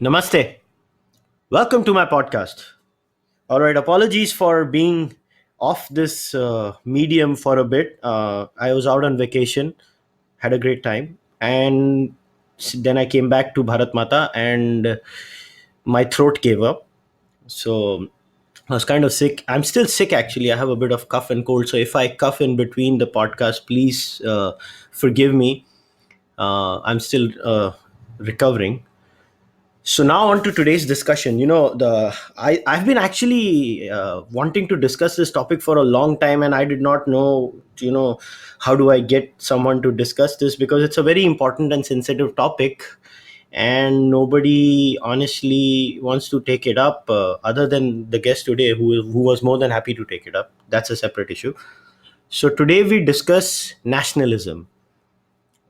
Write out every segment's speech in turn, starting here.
Namaste. Welcome to my podcast. All right, apologies for being off this medium for a bit. I was out on vacation, had a great time, and then I came back to Bharat Mata and my throat gave up. So I was kind of sick. I'm still sick actually. I have a bit of cough and cold. So if I cough in between the podcast, please forgive me. I'm still recovering. So now on to today's discussion. I've been actually wanting to discuss this topic for a long time, and I did not know how do I get someone to discuss this, because it's a very important and sensitive topic, and nobody honestly wants to take it up other than the guest today, who was more than happy to take it up. That's a separate issue. So today we discuss nationalism,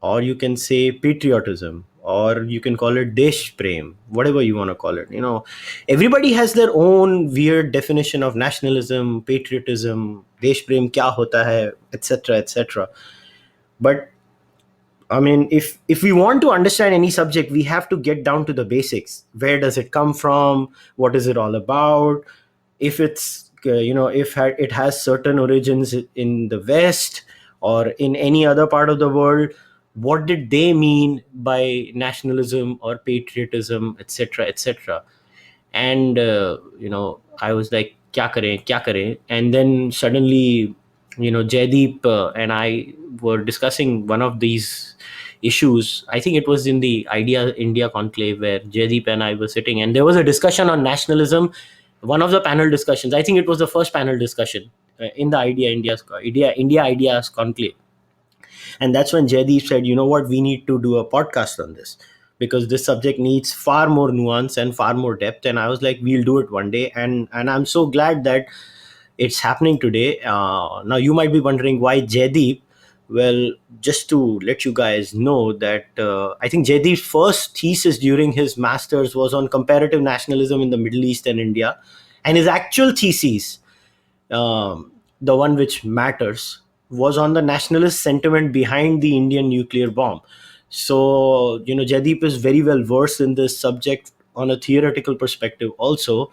or you can say patriotism, or you can call it desh prem, whatever you want to call it. Everybody has their own weird definition of nationalism, patriotism, desh prem kya hota hai, etc., etc. But I mean, if we want to understand any subject, we have to get down to the basics. Where does it come from? What is it all about? If it's it has certain origins in the West or in any other part of the world, what did they mean by nationalism or patriotism, etc., etc. And I was like, kya kare, and then suddenly Jaideep and I were discussing one of these issues. I think it was in the Idea India conclave, where Jaideep and I were sitting, and there was a discussion on nationalism. One of the panel discussions, I think it was the first panel discussion in the India Ideas conclave. And that's when Jaideep said, you know what, we need to do a podcast on this, because this subject needs far more nuance and far more depth. And I was like, we'll do it one day. And I'm so glad that it's happening today. Now you might be wondering, why Jaideep? Well, just to let you guys know that I think Jaideep's first thesis during his master's was on comparative nationalism in the Middle East and India. And his actual thesis, the one which matters, was on the nationalist sentiment behind the Indian nuclear bomb. So, Jaideep is very well versed in this subject on a theoretical perspective also.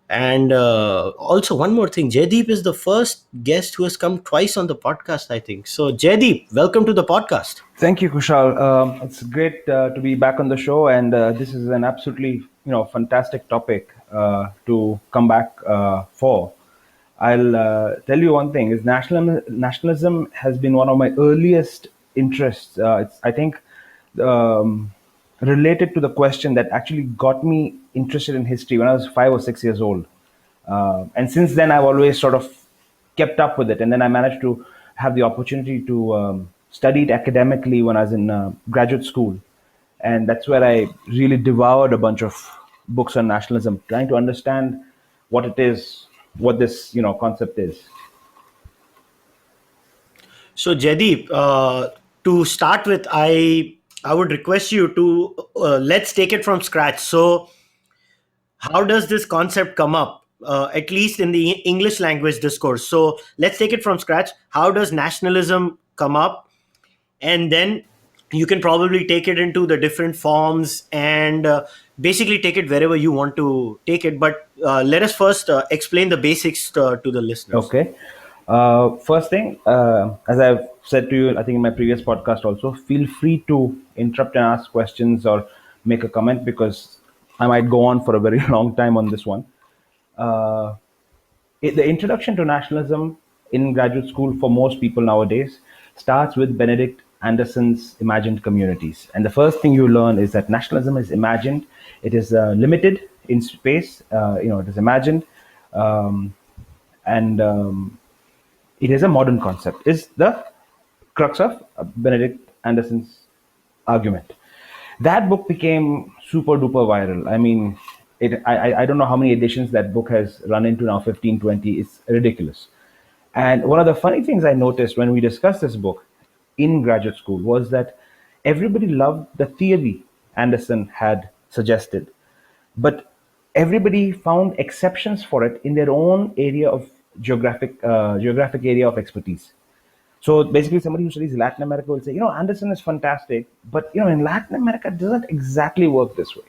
And also, one more thing, Jaideep is the first guest who has come twice on the podcast, I think. So, Jaideep, welcome to the podcast. Thank you, Kushal. It's great to be back on the show, and this is an absolutely fantastic topic to come back for. I'll tell you one thing: is nationalism has been one of my earliest interests. It's, I think, related to the question that actually got me interested in history when I was 5 or 6 years old. And since then, I've always sort of kept up with it. And then I managed to have the opportunity to study it academically when I was in graduate school. And that's where I really devoured a bunch of books on nationalism, trying to understand what it is, what this concept is. So, Jaideep, to start with, I would request you to let's take it from scratch. So, how does this concept come up, at least in the English language discourse? So, let's take it from scratch. How does nationalism come up? And then you can probably take it into the different forms and basically take it wherever you want to take it. But let us first explain the basics to the listeners. Okay. First thing, as I've said to you, I think in my previous podcast also, feel free to interrupt and ask questions or make a comment, because I might go on for a very long time on this one. Uh, the introduction to nationalism in graduate school for most people nowadays starts with Benedict Anderson's imagined communities. And the first thing you learn is that nationalism is imagined, it is limited in space, it is imagined. Um, and it is a modern concept, is the crux of Benedict Anderson's argument. That book became super duper viral. I mean, I don't know how many editions that book has run into now, 15, 20. It's ridiculous. And one of the funny things I noticed when we discussed this book in graduate school was that everybody loved the theory Anderson had suggested, but everybody found exceptions for it in their own area of geographic area of expertise. So basically, somebody who studies Latin America will say, Anderson is fantastic, but in Latin America, it doesn't exactly work this way.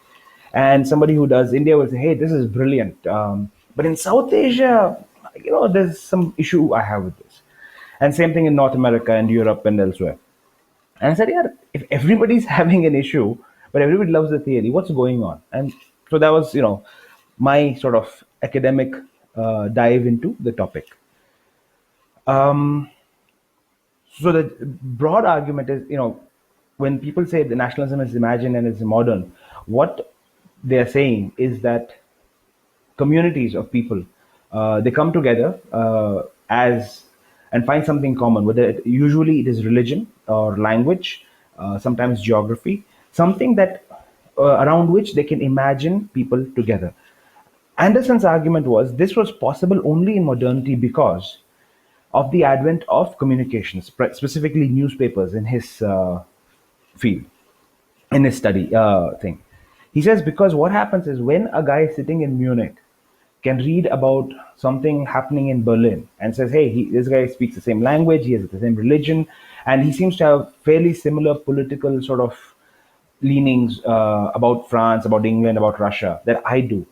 And somebody who does India will say, hey, this is brilliant. But in South Asia, there's some issue I have with this. And same thing in North America and Europe and elsewhere. And I said, yeah, if everybody's having an issue, but everybody loves the theory, what's going on? And so that was, my sort of academic dive into the topic. Um, so the broad argument is, when people say the nationalism is imagined and is modern, what they're saying is that communities of people, they come together as and find something common, whether usually it is religion or language, sometimes geography, something that around which they can imagine people together. Anderson's argument was this was possible only in modernity because of the advent of communications, specifically newspapers in his field, in his study thing. He says because what happens is when a guy is sitting in Munich can read about something happening in Berlin and says, hey, this guy speaks the same language, he has the same religion, and he seems to have fairly similar political sort of leanings about France, about England, about Russia that I do.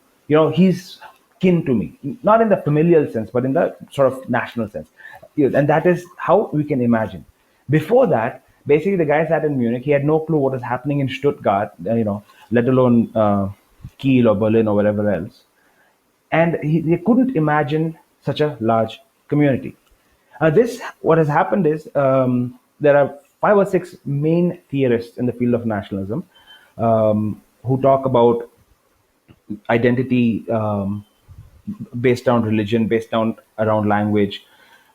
He's kin to me, not in the familial sense, but in the sort of national sense. And that is how we can imagine. Before that, basically, the guy sat in Munich. He had no clue what was happening in Stuttgart, let alone Kiel or Berlin or wherever else. And they couldn't imagine such a large community. What has happened is there are 5 or 6 main theorists in the field of nationalism who talk about identity based on religion, based on around language,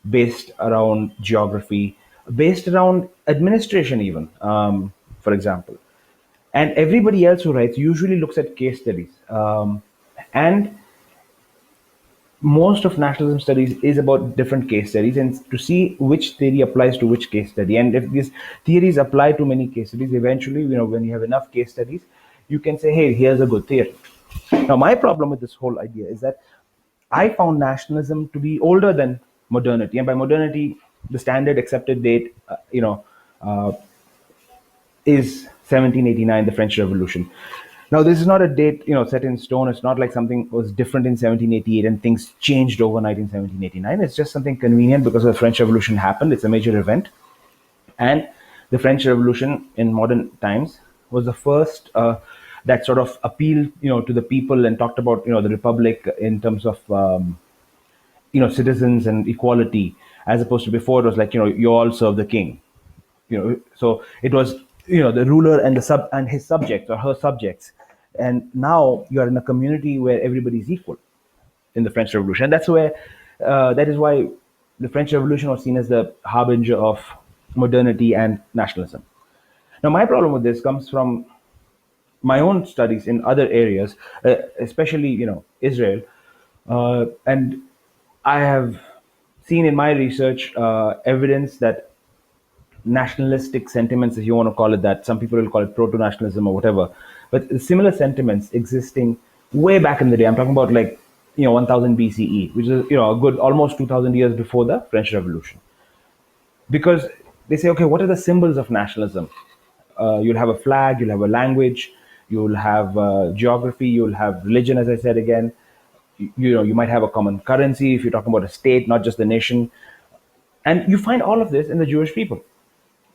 based around geography, based around administration, even, for example. And everybody else who writes usually looks at case studies. And most of nationalism studies is about different case studies and to see which theory applies to which case study. And if these theories apply to many case studies, eventually, when you have enough case studies, you can say, hey, here's a good theory. Now, my problem with this whole idea is that I found nationalism to be older than modernity. And by modernity, the standard accepted date, is 1789, the French Revolution. Now, this is not a date, set in stone. It's not like something was different in 1788 and things changed overnight in 1789. It's just something convenient because the French Revolution happened. It's a major event. And the French Revolution in modern times was the first that sort of appealed, to the people and talked about, the republic in terms of, citizens and equality, as opposed to before it was like, you all serve the king. So it was, the ruler and the and his subjects or her subjects. And now you are in a community where everybody is equal in the French Revolution. And that is why the French Revolution was seen as the harbinger of modernity and nationalism. Now, my problem with this comes from my own studies in other areas, especially, Israel. And I have seen in my research evidence that nationalistic sentiments, if you want to call it that, some people will call it proto-nationalism or whatever, but similar sentiments existing way back in the day. I'm talking about 1000 BCE, which is a good almost 2000 years before the French Revolution. Because they say, okay, what are the symbols of nationalism? You'll have a flag, you'll have a language, you'll have geography, you'll have religion, as I said again. You might have a common currency if you're talking about a state, not just the nation. And you find all of this in the Jewish people.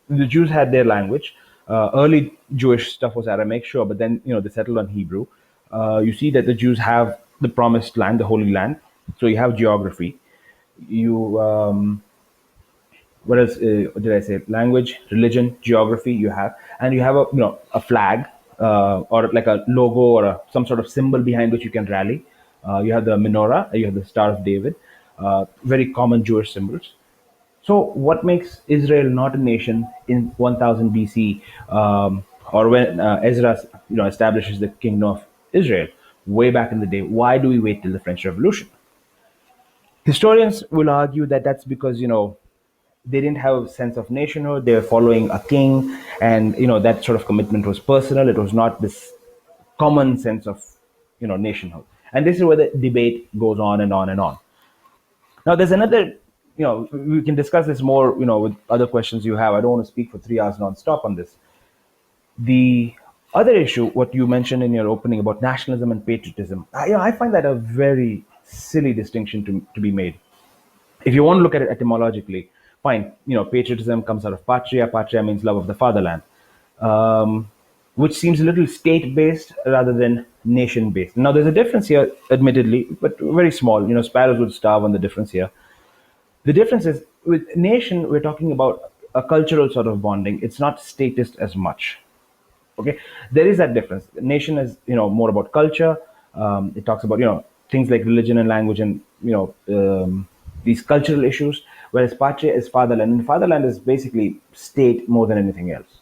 The Jews had their language. Early Jewish stuff was Aramaic, sure, but then they settled on Hebrew. You see that the Jews have the promised land, the Holy Land. So you have geography. What else did I say? Language, religion, geography. And you have a flag or like a logo or some sort of symbol behind which you can rally. You have the menorah. You have the Star of David. Very common Jewish symbols. So, what makes Israel not a nation in 1000 BC, or when Ezra, establishes the kingdom of Israel way back in the day? Why do we wait till the French Revolution? Historians will argue that that's because they didn't have a sense of nationhood. They were following a king, and that sort of commitment was personal. It was not this common sense of nationhood. And this is where the debate goes on and on and on. Now, there's another, we can discuss this more, with other questions you have. I don't want to speak for 3 hours non-stop on this. The Other issue, what you mentioned in your opening about nationalism and patriotism, I find that a very silly distinction to be made. If you want to look at it etymologically, fine. Patriotism comes out of patria. Patria means love of the fatherland, which seems a little state-based rather than nation-based. Now, there's a difference here, admittedly, but very small. Sparrows would starve on the difference here. The difference is with nation, we're talking about a cultural sort of bonding. It's not statist as much. Okay, there is that difference. Nation is more about culture. It talks about things like religion and language and these cultural issues, whereas patria is fatherland, and fatherland is basically state more than anything else.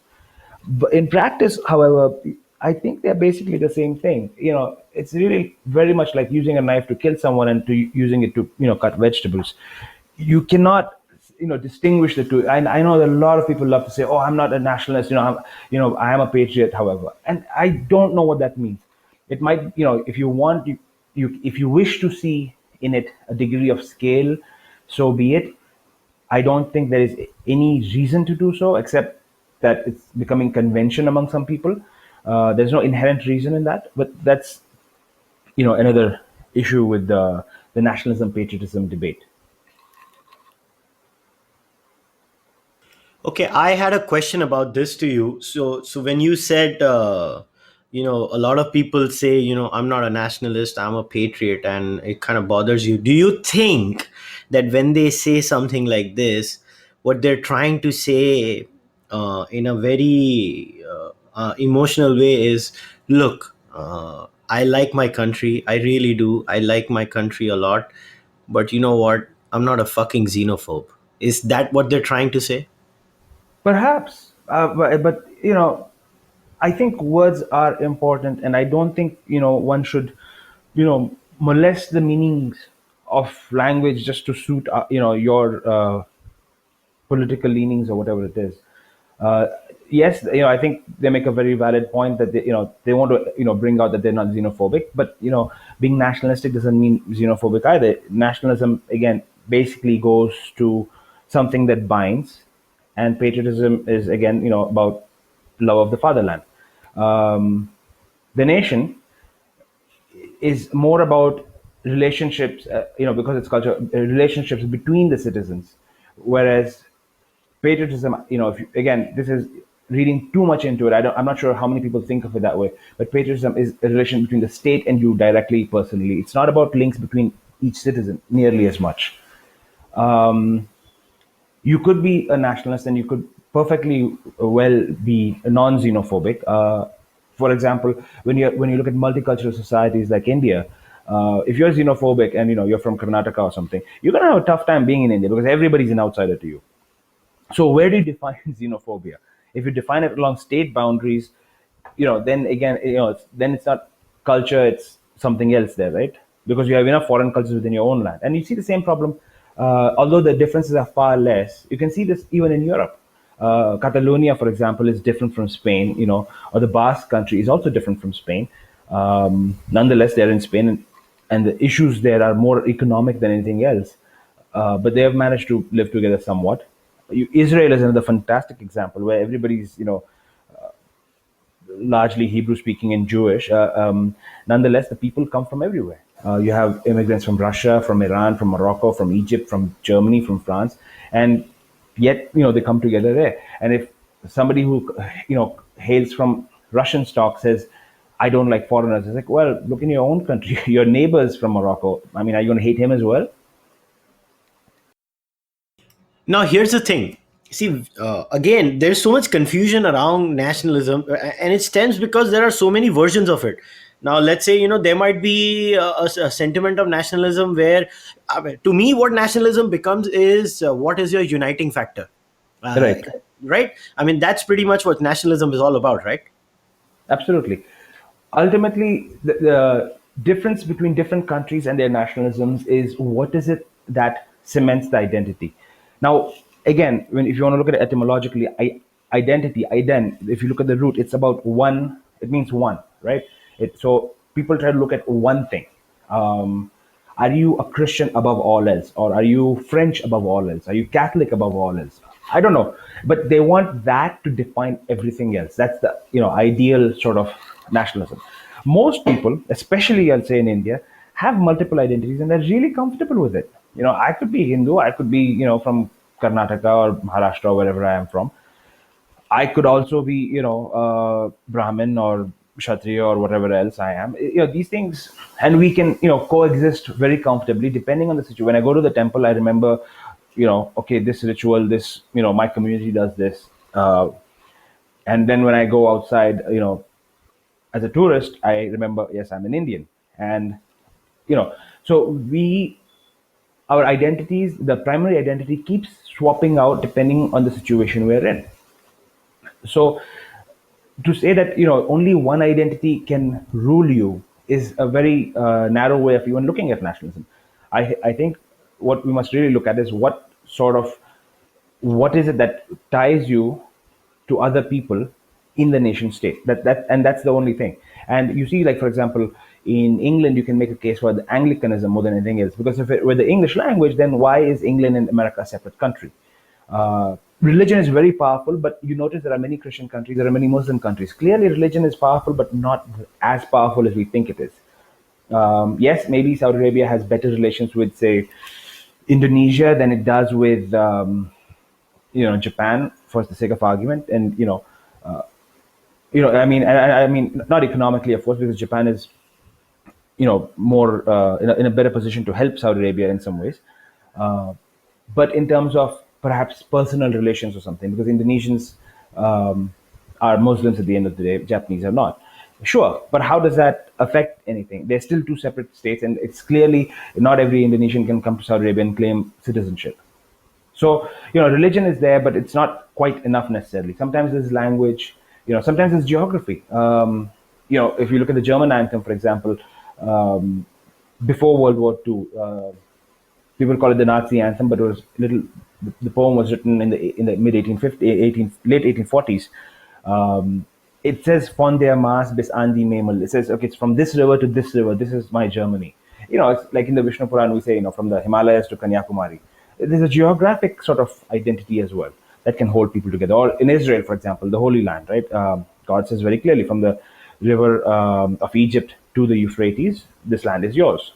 But in practice, however, I think they're basically the same thing. It's really very much like using a knife to kill someone and to using it to cut vegetables. You cannot distinguish the two. I know that a lot of people love to say, "Oh, I'm not a nationalist. I am a patriot." However, and I don't know what that means. It might, if you want, if you wish to see in it a degree of scale, so be it. I don't think there is any reason to do so, except that it's becoming convention among some people. There's no inherent reason in that, but that's another issue with the nationalism patriotism debate. Okay, I had a question about this to you. So when you said, a lot of people say, I'm not a nationalist, I'm a patriot, and it kind of bothers you. Do you think that when they say something like this, what they're trying to say in a very emotional way is, look, I like my country, I really do, I like my country a lot, but you know what? I'm not a fucking xenophobe. Is that what they're trying to say? Perhaps, but I think words are important, and I don't think one should molest the meanings of language just to suit your political leanings or whatever it is. Uh, yes, I think they make a very valid point that they want to bring out that they're not xenophobic, but being nationalistic doesn't mean xenophobic either. Nationalism again basically goes to something that binds, and patriotism is again about love of the fatherland. Um, the nation is more about relationships, because it's culture, relationships between the citizens, whereas patriotism, if you, again, this is reading too much into it. I'm not sure how many people think of it that way, but patriotism is a relation between the state and you directly, personally. It's not about links between each citizen nearly as much. You could be a nationalist and you could perfectly well be non-xenophobic. For example, when you look at multicultural societies like India, if you're xenophobic and you're from Karnataka or something, you're gonna have a tough time being in India because everybody's an outsider to you. So where do you define xenophobia? If you define it along state boundaries, then again, then it's not culture; it's something else there, right? Because you have enough foreign cultures within your own land, and you see the same problem. Although the differences are far less, you can see this even in Europe. Catalonia, for example, is different from Spain, or the Basque country is also different from Spain. Nonetheless, they're in Spain, and the issues there are more economic than anything else. But they have managed to live together somewhat. Israel is another fantastic example where everybody's, largely Hebrew speaking and Jewish. Nonetheless, the people come from everywhere. You have immigrants from Russia, from Iran, from Morocco, from Egypt, from Germany, from France, and yet they come together there. And if somebody who hails from Russian stock says, "I don't like foreigners," it's like, well, look in your own country. Your neighbors from Morocco. I mean, are you going to hate him as well? Now, here's the thing. See, again, there's so much confusion around nationalism, and it stems because there are so many versions of it. Now, let's say, there might be a sentiment of nationalism where, I mean, to me, what nationalism becomes is what is your uniting factor, uh, Right. right? I mean, that's pretty much what nationalism is all about, right? Absolutely. Ultimately, the difference between different countries and their nationalisms is what is it that cements the identity. Now, again, if you want to look at it etymologically, identity, ident, if you look at the root, it's about one, it means one, right? So people try to look at one thing. Um, are you a Christian above all else? Or are you French above all else? Are you Catholic above all else? I don't know, but they want that to define everything else. That's the ideal sort of nationalism. Most people, especially I'll say in India, have multiple identities and they're really comfortable with it. I could be Hindu, I could be from Karnataka or Maharashtra or wherever I am from. I could also be, Brahmin or Kshatriya or whatever else I am. These things, and we can, coexist very comfortably depending on the situation. When I go to the temple, I remember, okay, this ritual, this, my community does this. And then when I go outside, as a tourist, I remember, yes, I'm an Indian. And, so our identities, the primary identity keeps swapping out depending on the situation we're in. So to say that only one identity can rule you is a very narrow way of even looking at nationalism. I think what we must really look at is what is it that ties you to other people in the nation state. That's the only thing. And you see, like for example, in England, you can make a case for the Anglicanism more than anything else, because if it were the English language, then why is England and America a separate country? Religion is very powerful, but you notice there are many Christian countries, there are many Muslim countries. Clearly, religion is powerful, but not as powerful as we think it is. Yes, maybe Saudi Arabia has better relations with, say, Indonesia than it does with, Japan, for the sake of argument, and I mean, not economically, of course, because Japan is, more in a better position to help Saudi Arabia in some ways. Uh, but in terms of perhaps personal relations or something, because Indonesians are Muslims at the end of the day, Japanese are not. Sure, but how does that affect anything? They're still two separate states, and it's clearly not every Indonesian can come to Saudi Arabia and claim citizenship. So, religion is there, but it's not quite enough necessarily. Sometimes there's language, sometimes it's geography. If you look at the German anthem, for example, um, before World War II, people call it the Nazi anthem, but it was little. The poem was written in the mid 1850, late 1840s. Um, it says "Von der Maas bis an die Memel." It says, okay, it's from this river to this river. This is my Germany. It's like in the Vishnu Puran we say, from the Himalayas to Kanyakumari. There's a geographic sort of identity as well that can hold people together. Or in Israel, for example, the Holy Land, right? God says very clearly, from the river of Egypt to the Euphrates, this land is yours.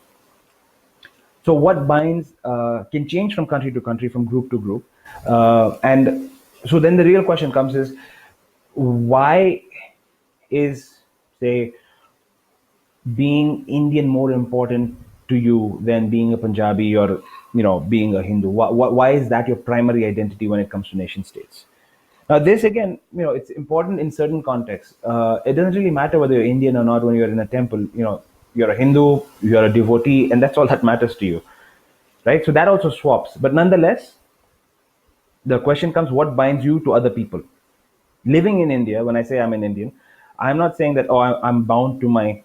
So what binds can change from country to country, from group to group, and so then the real question comes is, why is, say, being Indian more important to you than being a Punjabi or being a Hindu? Why is that your primary identity when it comes to nation states? Now, this again, it's important in certain contexts. It doesn't really matter whether you're Indian or not when you're in a temple. You're a Hindu, you're a devotee, and that's all that matters to you, right? So that also swaps. But nonetheless, the question comes: what binds you to other people? Living in India, when I say I'm an Indian, I'm not saying that, oh, I'm bound to my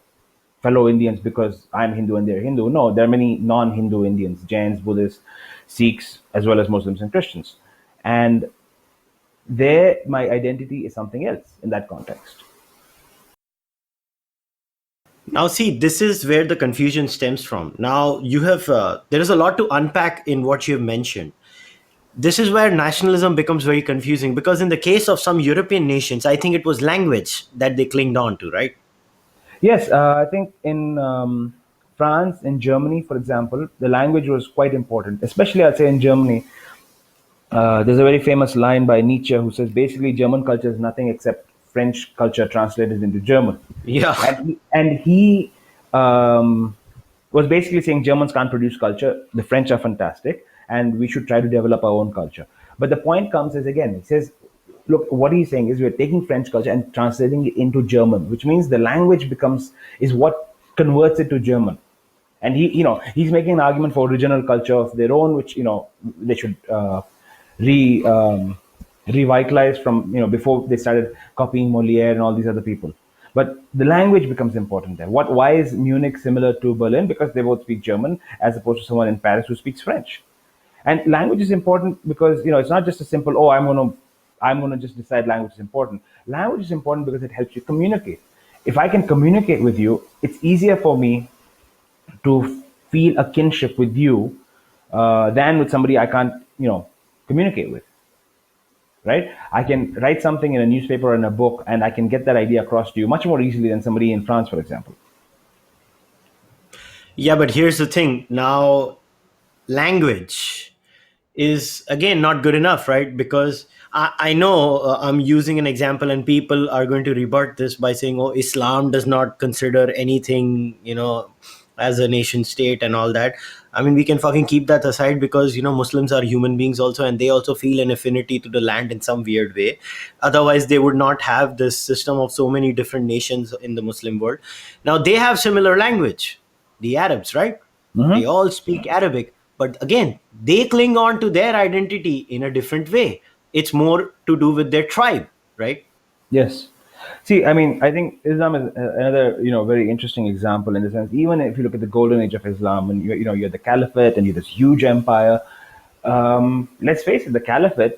fellow Indians because I'm Hindu and they're Hindu. No, there are many non-Hindu Indians, Jains, Buddhists, Sikhs, as well as Muslims and Christians. And there, my identity is something else in that context. Now, see, this is where the confusion stems from. Now, you have there is a lot to unpack in what you have mentioned. This is where nationalism becomes very confusing, because in the case of some European nations, I think it was language that they clinged on to, right? Yes, I think in France, in Germany, for example, the language was quite important. Especially, I'd say in Germany, there's a very famous line by Nietzsche who says basically German culture is nothing except French culture translated into German. Yeah. And he was basically saying Germans can't produce culture, the French are fantastic, and we should try to develop our own culture. But the point comes is, again, he says, look, what he's saying is we're taking French culture and translating it into German, which means the language is what converts it to German. And he's making an argument for original culture of their own, which they should re revitalize from before they started copying Moliere and all these other people. But the language becomes important there. Why is Munich similar to Berlin? Because they both speak German, as opposed to someone in Paris who speaks French. And language is important because it's not just a simple, oh, I'm gonna just decide language is important. Language is important because it helps you communicate. If I can communicate with you, it's easier for me to feel a kinship with you than with somebody I can't communicate with. right? I can write something in a newspaper or in a book, and I can get that idea across to you much more easily than somebody in France, for example. Yeah, but here's the thing. Now, language is again not good enough, right? Because I know I'm using an example, and people are going to rebut this by saying, "Oh, Islam does not consider anything, as a nation state and all that." I mean, we can fucking keep that aside because Muslims are human beings also, and they also feel an affinity to the land in some weird way. Otherwise, they would not have this system of so many different nations in the Muslim world. Now, they have similar language, the Arabs, right? They Hmm. all speak Arabic, but again, they cling on to their identity in a different way. It's more to do with their tribe, right? Yes. See, I mean, I think Islam is another, very interesting example in the sense. Even if you look at the golden age of Islam, and you're the caliphate, and you're this huge empire. Let's face it, the caliphate,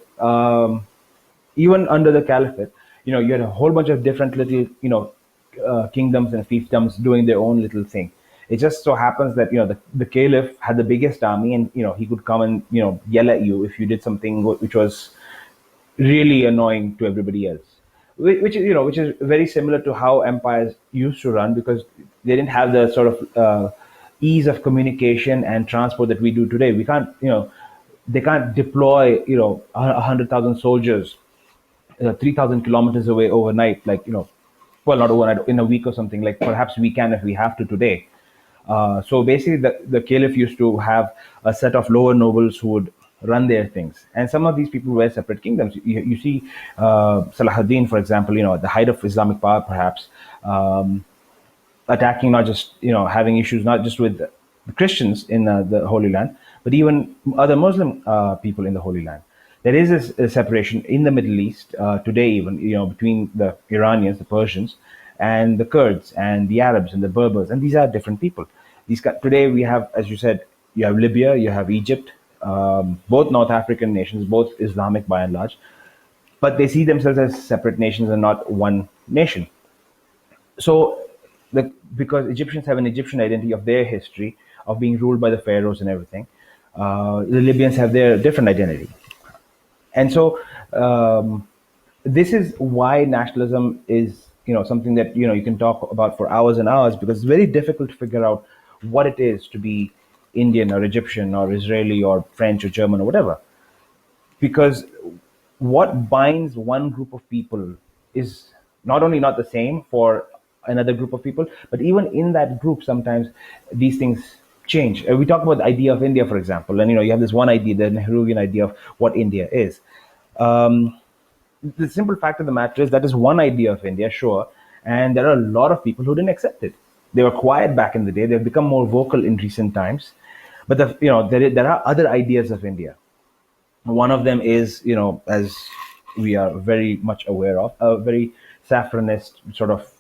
even under the caliphate, you had a whole bunch of different little, kingdoms and fiefdoms doing their own little thing. It just so happens that the caliph had the biggest army, and he could come and yell at you if you did something which was really annoying to everybody else. Which is which is very similar to how empires used to run, because they didn't have the sort of ease of communication and transport that we do today. We can't, they can't deploy 100,000 soldiers 3,000 kilometers away overnight, like well, not overnight, in a week or something. Like perhaps we can if we have to today. So basically, the caliph used to have a set of lower nobles who would run their things, and some of these people were separate kingdoms. You see, Salahuddin, for example, at the height of Islamic power, perhaps attacking, not just having issues not just with the Christians in the Holy Land, but even other Muslim people in the Holy Land. There is a separation in the Middle East today, even between the Iranians, the Persians, and the Kurds and the Arabs and the Berbers, and these are different people. Today we have, as you said, you have Libya, you have Egypt, both North African nations, both Islamic by and large, but they see themselves as separate nations and not one nation. So because Egyptians have an Egyptian identity of their history of being ruled by the pharaohs and everything, the Libyans have their different identity. And so this is why nationalism is something that you can talk about for hours and hours, because it's very difficult to figure out what it is to be Indian or Egyptian or Israeli or French or German or whatever, because what binds one group of people is not only not the same for another group of people, but even in that group sometimes these things change. We talk about the idea of India, for example, and you have this one idea, the Nehruvian idea of what India is. The simple fact of the matter is that is one idea of India, sure, and there are a lot of people who didn't accept it. They were quiet back in the day. They've become more vocal in recent times, but there are other ideas of India. One of them is, as we are very much aware of, a very saffronist sort of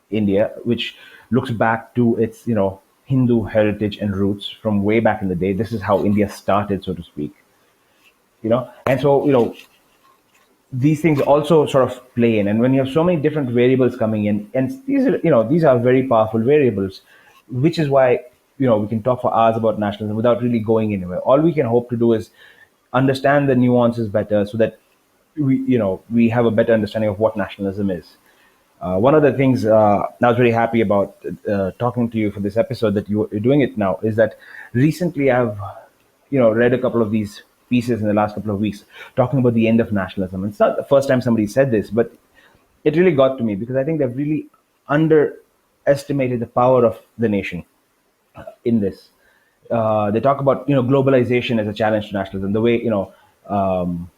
India, which looks back to its, Hindu heritage and roots from way back in the day. This is how India started, so to speak. And so these things also sort of play in. And when you have so many different variables coming in, and these are very powerful variables, which is why we can talk for hours about nationalism without really going anywhere. All we can hope to do is understand the nuances better, so that we have a better understanding of what nationalism is. One of the things I was very happy about talking to you for this episode, that you're doing it now, is that recently I've read a couple of these pieces in the last couple of weeks talking about the end of nationalism. And it's not the first time somebody said this, but it really got to me, because I think they've really underestimated the power of the nation in this. They talk about globalization as a challenge to nationalism. The way um,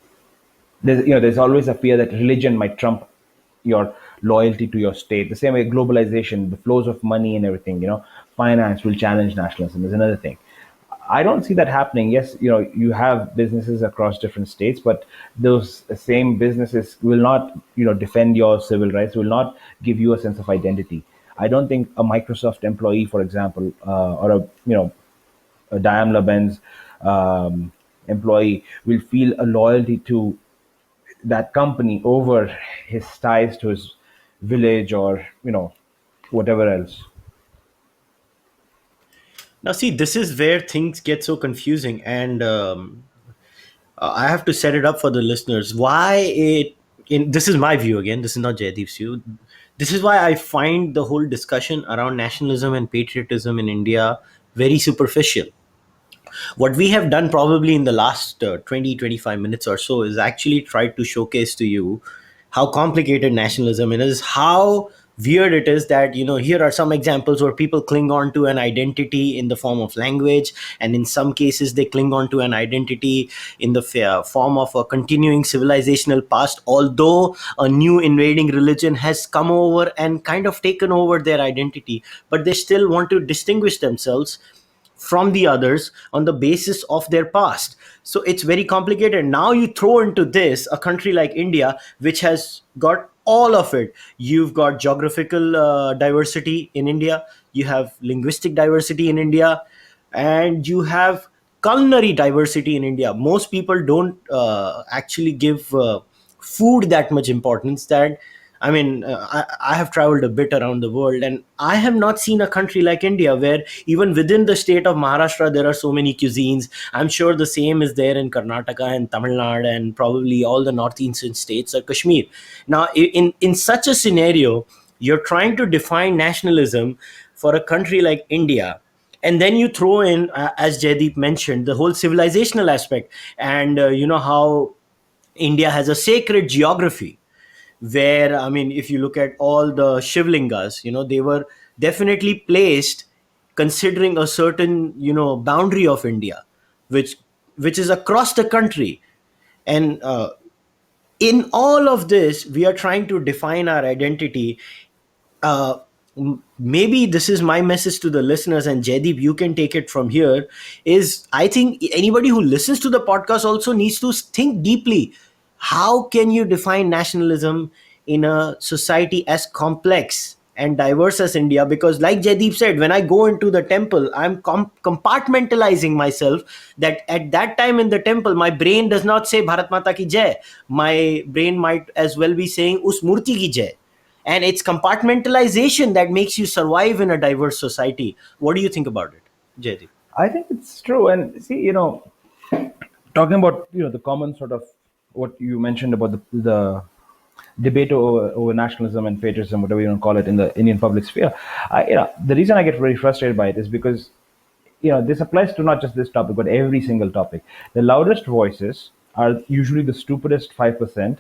there's always a fear that religion might trump your loyalty to your state. The same way globalization, the flows of money and everything, finance will challenge nationalism is another thing. I don't see that happening. Yes, you have businesses across different states, but those same businesses will not, defend your civil rights, will not give you a sense of identity. I don't think a Microsoft employee, for example, or a Daimler Benz employee will feel a loyalty to that company over his ties to his village or whatever else. Now, see, this is where things get so confusing, and I have to set it up for the listeners. Why it? This is my view again. This is not Jaideep's view. This is why I find the whole discussion around nationalism and patriotism in India very superficial. What we have done probably in the last 20 25 minutes or so is actually try to showcase to you how complicated nationalism is, how weird it is that, here are some examples where people cling on to an identity in the form of language, and in some cases they cling on to an identity in the form of a continuing civilizational past, although a new invading religion has come over and kind of taken over their identity, but they still want to distinguish themselves from the others on the basis of their past. So it's very complicated. Now you throw into this a country like India, which has got all of it. You've got geographical diversity in India, you have linguistic diversity in India, and you have culinary diversity in India. Most people don't actually give food that much importance. That I mean, I have traveled a bit around the world, and I have not seen a country like India where even within the state of Maharashtra there are so many cuisines. I'm sure the same is there in Karnataka and Tamil Nadu and probably all the northeastern states or Kashmir. Now, in such a scenario, you're trying to define nationalism for a country like India, and then you throw in, as Jaideep mentioned, the whole civilizational aspect, and how India has a sacred geography where, I mean, if you look at all the Shivlingas, they were definitely placed considering a certain, boundary of India, which which is across the country. And in all of this, we are trying to define our identity. uh, Maybe this is my message to the listeners, and Jaideep, you can take it from here. Is I think anybody who listens to the podcast also needs to think deeply. How can you define nationalism in a society as complex and diverse as India? Because, like Jaideep said, when I go into the temple, I'm compartmentalizing myself. That at that time in the temple, my brain does not say Bharat Mata ki Jai. My brain might as well be saying Us Murti ki Jai. And it's compartmentalization that makes you survive in a diverse society. What do you think about it, Jaideep? I think it's true. And see, talking about the common sort of what you mentioned about the debate over nationalism and patriotism, whatever you want to call it, in the Indian public sphere. The reason I get very frustrated by it is because this applies to not just this topic but every single topic. The loudest voices are usually the stupidest 5%,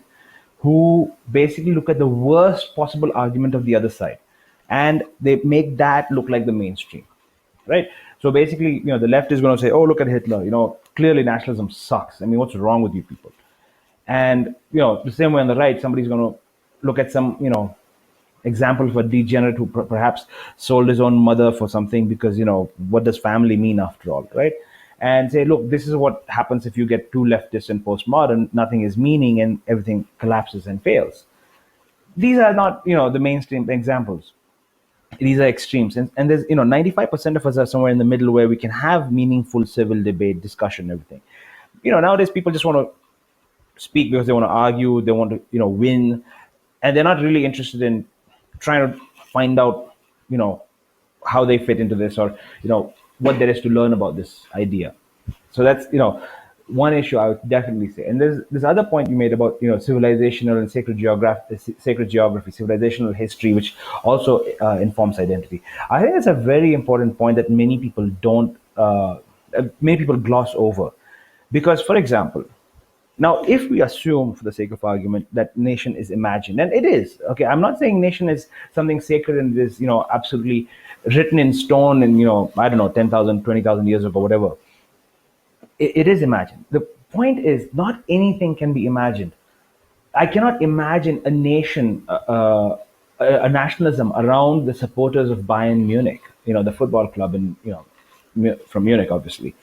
who basically look at the worst possible argument of the other side and they make that look like the mainstream, right? So basically, the left is going to say, "Oh, look at Hitler. Clearly nationalism sucks. I mean, what's wrong with you people?" And the same way on the right, somebody's going to look at some example of a degenerate who perhaps sold his own mother for something, because what does family mean after all, right? And say, look, this is what happens if you get too leftist and postmodern. Nothing is meaning, and everything collapses and fails. These are not the mainstream examples. These are extremes, and there's 95% of us are somewhere in the middle where we can have meaningful civil debate, discussion, everything. Nowadays people just want to speak because they want to argue, they want to win, and they're not really interested in trying to find out how they fit into this, or what there is to learn about this idea. So that's one issue I would definitely say. And there's this other point you made about civilizational and sacred geography, civilizational history, which also informs identity. I think it's a very important point that many people gloss over, because, for example, now, if we assume, for the sake of argument, that nation is imagined, and it is, okay, I'm not saying nation is something sacred and is, absolutely written in stone and, I don't know, 10,000, 20,000 years ago, whatever. It is imagined. The point is, not anything can be imagined. I cannot imagine a nation, a nationalism around the supporters of Bayern Munich, the football club in, from Munich, obviously.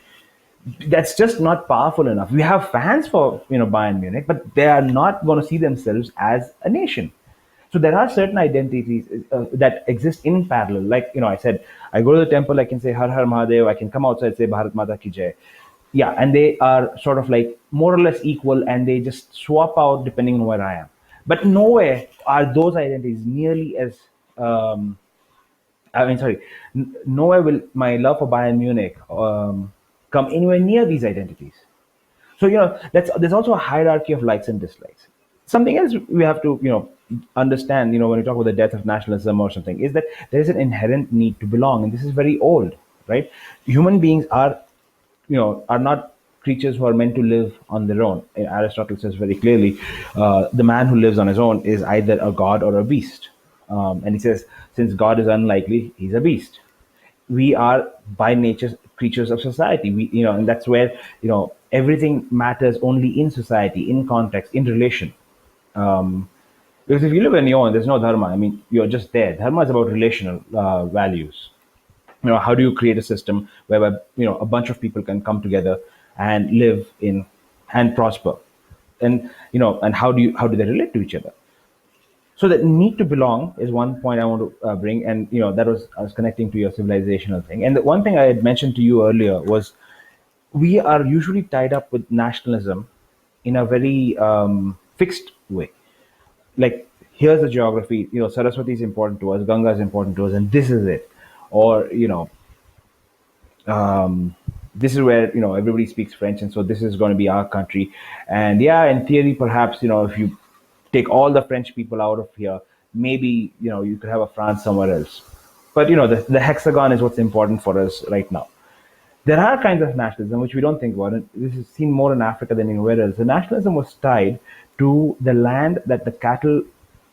That's just not powerful enough. We have fans for Bayern Munich, but they are not going to see themselves as a nation. So there are certain identities that exist in parallel. Like I said, I go to the temple, I can say Har Har Mahadev, I can come outside say Bharat Mata Ki Jai. Yeah, and they are sort of like more or less equal, and they just swap out depending on where I am. But nowhere are those identities nearly as I mean, sorry, nowhere will my love for Bayern Munich come anywhere near these identities. So there's also a hierarchy of likes and dislikes. Something else we have to understand, when we talk about the death of nationalism or something, is that there is an inherent need to belong, and this is very old, right? Human beings are not creatures who are meant to live on their own. Aristotle says very clearly, the man who lives on his own is either a god or a beast. And he says, since God is unlikely, he's a beast. We are by nature creatures of society. And that's where everything matters only in society, in context, in relation. Um, because if you live on your own, there's no dharma. I mean, you're just there. Dharma is about relational values. How do you create a system where a bunch of people can come together and live in and prosper, and how do they relate to each other? So the need to belong is one point I want to bring, and that was, I was connecting to your civilizational thing. And the one thing I had mentioned to you earlier was, we are usually tied up with nationalism in a very fixed way. Like, here's the geography, Saraswati is important to us, Ganga is important to us, and this is it. Or this is where everybody speaks French, and so this is going to be our country. And yeah, in theory, perhaps if you take all the French people out of here, maybe you could have a France somewhere else. But the hexagon is what's important for us right now. There are kinds of nationalism which we don't think about, and this is seen more in Africa than anywhere else. The nationalism was tied to the land that the cattle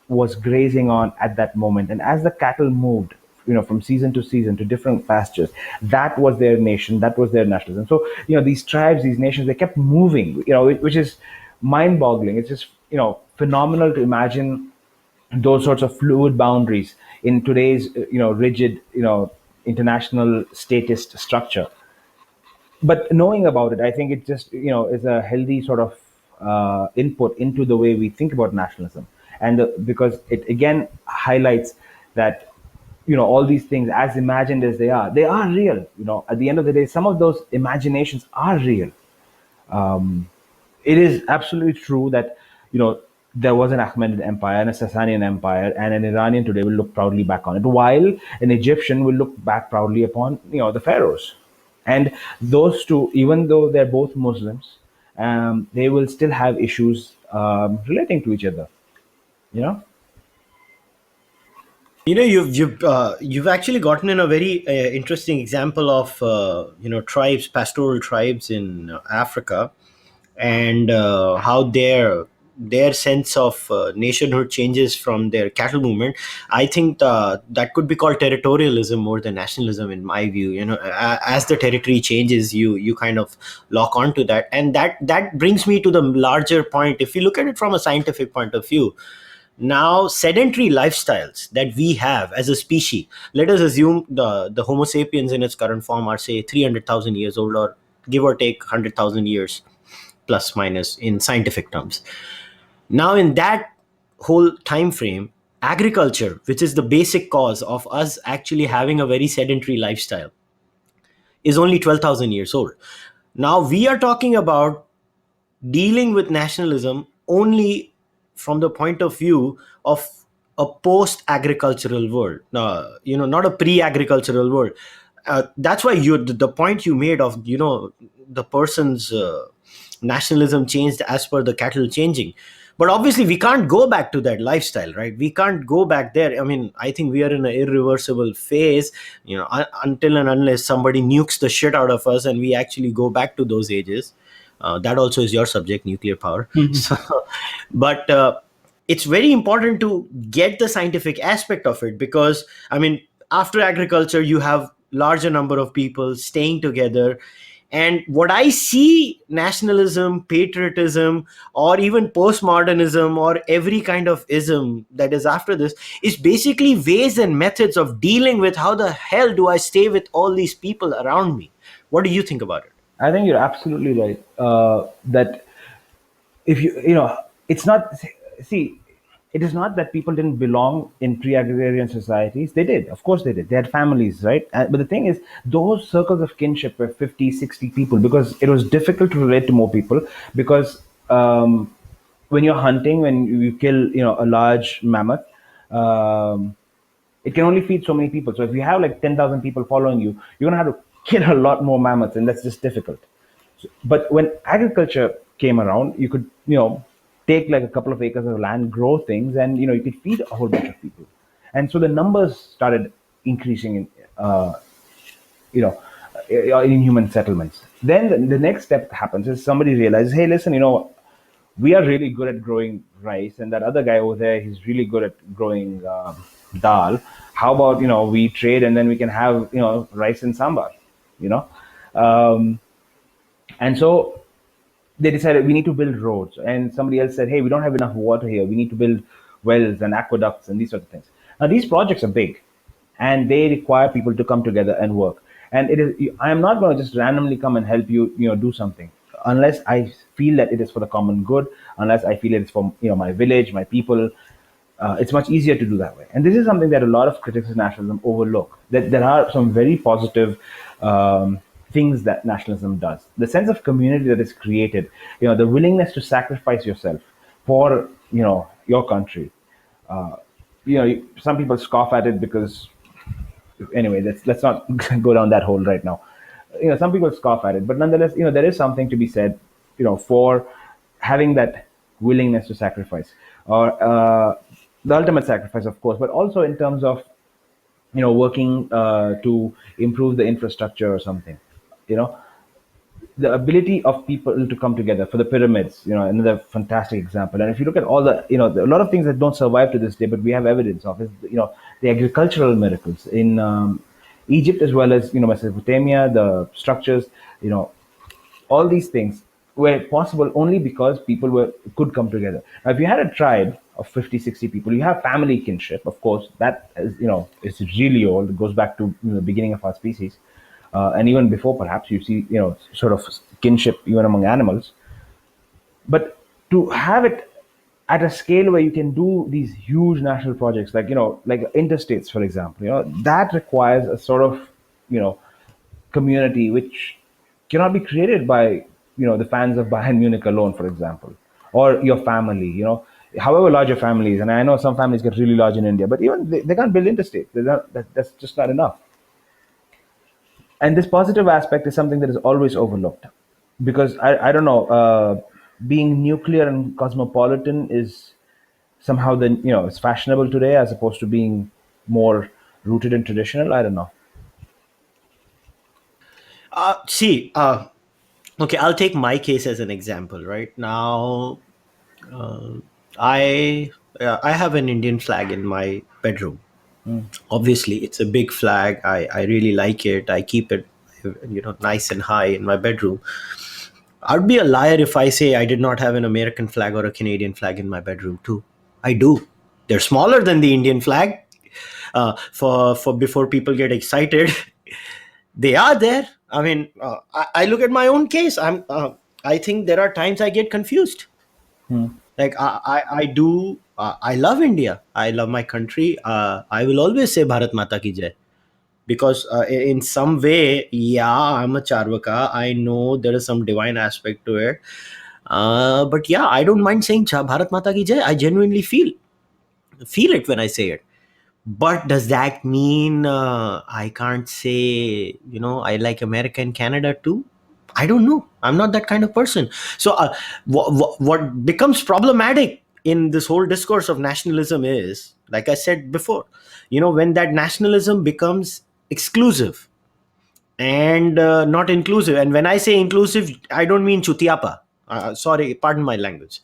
was grazing on at that moment, and as the cattle moved, from season to season to different pastures, that was their nation, that was their nationalism. So these tribes, these nations, they kept moving, which is mind-boggling. It's just phenomenal to imagine those sorts of fluid boundaries in today's rigid international statist structure. But knowing about it, I think it just is a healthy sort of input into the way we think about nationalism, and because it again highlights that all these things, as imagined as they are real. At the end of the day, some of those imaginations are real. It is absolutely true that there was an Achaemenid empire and a Sasanian empire, and an Iranian today will look proudly back on it, while an Egyptian will look back proudly upon the pharaohs. And those two, even though they're both Muslims, they will still have issues relating to each other. You know. You've actually gotten in a very interesting example of tribes, pastoral tribes in Africa, and how their sense of nationhood changes from their cattle movement. I think that could be called territorialism more than nationalism, in my view. As the territory changes, you kind of lock onto that, and that brings me to the larger point. If you look at it from a scientific point of view, now sedentary lifestyles that we have as a species, let us assume the Homo sapiens in its current form are, say, 300,000 years old, or give or take 100,000 years plus minus in scientific terms. Now, in that whole time frame, agriculture, which is the basic cause of us actually having a very sedentary lifestyle, is only 12,000 years old. Now we are talking about dealing with nationalism only from the point of view of a post-agricultural world, not a pre-agricultural world. That's why the point you made of the person's nationalism changed as per the cattle changing. But obviously we can't go back to that lifestyle, right? We can't go back there. I mean, I think we are in an irreversible phase, until and unless somebody nukes the shit out of us and we actually go back to those ages. That also is your subject, nuclear power. So, but it's very important to get the scientific aspect of it, because I mean, after agriculture you have larger number of people staying together. And what I see nationalism, patriotism, or even postmodernism, or every kind of ism that is after this, is basically ways and methods of dealing with how the hell do I stay with all these people around me. What do you think about it? I think you're absolutely right. That if it's not, see, it is not that people didn't belong in pre-agrarian societies. They did, of course they did. They had families, right? But the thing is, those circles of kinship were 50, 60 people, because it was difficult to relate to more people. Because when you're hunting, when you kill a large mammoth, um, it can only feed so many people. So if you have like 10,000 people following you, you're going to have to kill a lot more mammoths, and that's just difficult. But when agriculture came around, you could, take like a couple of acres of land, grow things, and you could feed a whole bunch of people. And so the numbers started increasing in, you know, in human settlements. Then the next step happens is somebody realizes, hey, listen, we are really good at growing rice, and that other guy over there, he's really good at growing dal. How about we trade, and then we can have rice and sambar, you know. Um, and so they decided we need to build roads, and somebody else said, hey, we don't have enough water here, we need to build wells and aqueducts and these sort of things. Now these projects are big, and they require people to come together and work. And it is, I am not going to just randomly come and help you, do something unless I feel that it is for the common good, unless I feel it's for my village, my people. It's much easier to do that way. And this is something that a lot of critics of nationalism overlook. That there are some very positive things that nationalism does. The sense of community that is created, the willingness to sacrifice yourself for your country. Uh, some people scoff at it because, anyway, let's not go down that hole right now. Some people scoff at it, but nonetheless, there is something to be said, for having that willingness to sacrifice, or the ultimate sacrifice, of course, but also in terms of working to improve the infrastructure or something. You know, the ability of people to come together for the pyramids, another fantastic example. And if you look at all the, a lot of things that don't survive to this day, but we have evidence of, is the agricultural miracles in Egypt, as well as Mesopotamia, the structures, you know all these things were possible only because people could come together. Now, if you had a tribe of 50, 60 people, you have family kinship, of course. That is, it's really old. It goes back to the beginning of our species, and even before, perhaps you see, sort of kinship even among animals. But to have it at a scale where you can do these huge national projects, like like interstates, for example, that requires a sort of you know community which cannot be created by the fans of Bayern Munich alone, for example, or your family. However large your family is, and I know some families get really large in India, but even they can't build interstate. That's just not enough. And this positive aspect is something that is always overlooked, because I don't know, being nuclear and cosmopolitan is somehow then it's fashionable today as opposed to being more rooted and traditional. I don't know. See, okay, I'll take my case as an example. Right now, uh, I have an Indian flag in my bedroom. Obviously, it's a big flag. I really like it. I keep it, nice and high in my bedroom. I'd be a liar if I say I did not have an American flag or a Canadian flag in my bedroom too. I do. They're smaller than the Indian flag. For before people get excited, they are there. I mean, I look at my own case. I think there are times I get confused. Like I do. I love India. I love my country. I will always say Bharat Mata ki jai, because in some way, yeah, I'm a Cārvāka. I know there is some divine aspect to it. But yeah, I don't mind saying Bharat Mata ki jai. I genuinely feel it when I say it. But does that mean I can't say, I like America and Canada too? I don't know. I'm not that kind of person. So, what becomes problematic in this whole discourse of nationalism is, like I said before, when that nationalism becomes exclusive and not inclusive. And when I say inclusive, I don't mean chutiapa. Sorry, pardon my language.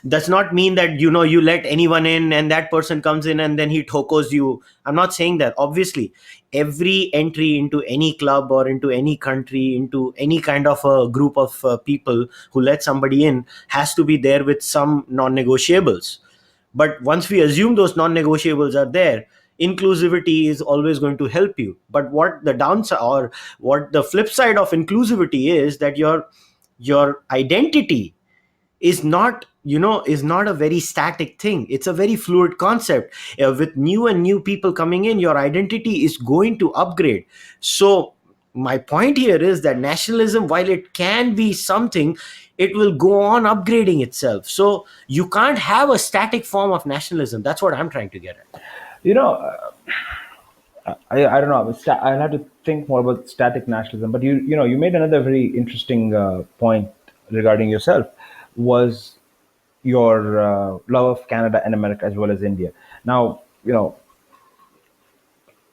Does not mean that you let anyone in and that person comes in and then he tokos you. I'm not saying that. Obviously, every entry into any club or into any country, into any kind of a group of people who let somebody in, has to be there with some non-negotiables. But once we assume those non-negotiables are there, inclusivity is always going to help you. But what the downside, or what the flip side of inclusivity is, that your identity is not a very static thing. It's a very fluid concept. With new and new people coming in, your identity is going to upgrade. So my point here is that nationalism, while it can be something, it will go on upgrading itself. So you can't have a static form of nationalism. That's what I'm trying to get at. You know, I don't know. I'll have to think more about static nationalism. But you made another very interesting point regarding yourself, was your love of Canada and America as well as India. Now,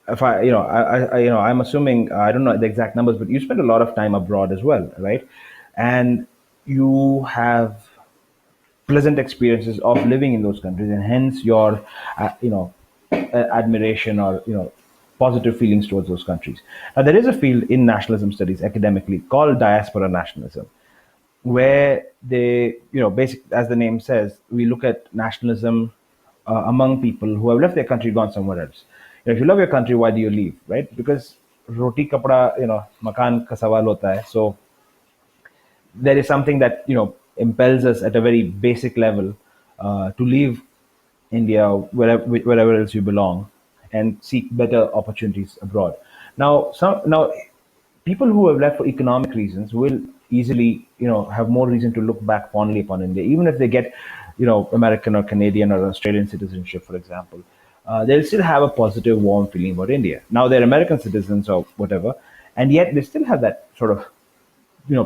if I'm assuming, I don't know the exact numbers, but you spend a lot of time abroad as well, right? And you have pleasant experiences of living in those countries, and hence your admiration or positive feelings towards those countries. Now there is a field in nationalism studies academically called diaspora nationalism, where they, basic as the name says, we look at nationalism among people who have left their country, gone somewhere else. If you love your country, why do you leave, right? Because roti kapda, makan ka sawal hota hai. So there is something that impels us at a very basic level to leave India, wherever else you belong, and seek better opportunities abroad. Now, people who have left for economic reasons will easily, have more reason to look back fondly upon India, even if they get, American or Canadian or Australian citizenship, for example. They'll still have a positive, warm feeling about India. Now they're American citizens or whatever, and yet they still have that sort of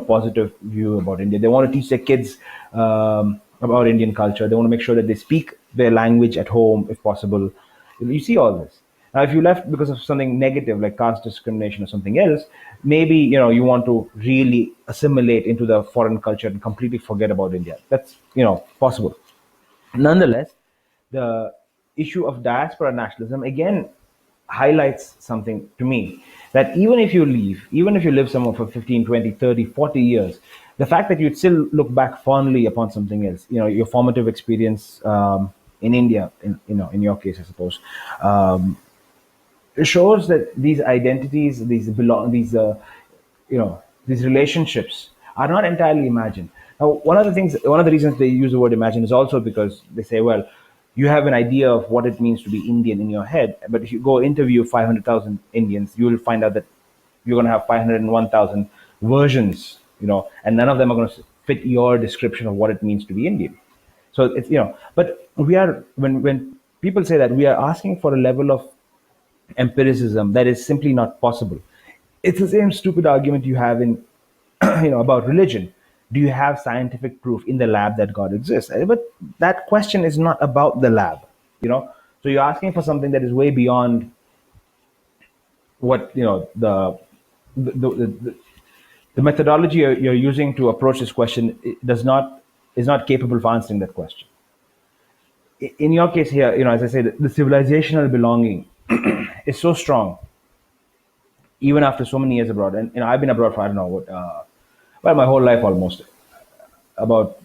positive view about India. They want to teach their kids about Indian culture. They want to make sure that they speak their language at home if possible. You see all this. Now, if you left because of something negative like caste discrimination or something else, maybe you want to really assimilate into the foreign culture and completely forget about India. That's possible. Nonetheless, the issue of diaspora nationalism again highlights something to me, that even if you leave, even if you live somewhere for 15, 20, 30, 40 years, the fact that you'd still look back fondly upon something else, your formative experience in India, in your case, I suppose, it shows that these identities, these relationships are not entirely imagined. Now, one of the reasons they use the word imagine is also because they say, well, you have an idea of what it means to be Indian in your head, but if you go interview 500,000 Indians, you will find out that you're going to have 501,000 versions, and none of them are going to fit your description of what it means to be Indian. So it's, but we are, when people say that, we are asking for a level of empiricism that is simply not possible. It's the same stupid argument you have in about religion. Do you have scientific proof in the lab that God exists? But that question is not about the lab, so you're asking for something that is way beyond what the methodology you're using to approach this question is not capable of answering that question. In your case here, as I said, the civilizational belonging is so strong even after so many years abroad. And I've been abroad for, I don't know what, well, my whole life almost. About,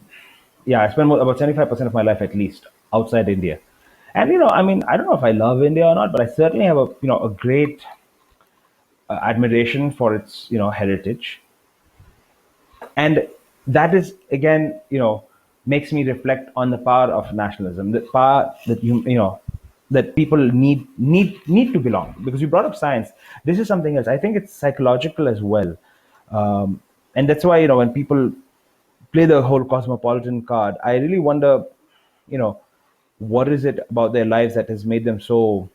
yeah, I spent about 75% of my life at least outside India. And I mean, I don't know if I love India or not, but I certainly have a great admiration for its heritage. And that is again, makes me reflect on the power of nationalism, the power that that people need to belong. Because you brought up science, this is something else. I think it's psychological as well, and that's why when people play the whole cosmopolitan card, I really wonder, you know what is it about their lives that has made them so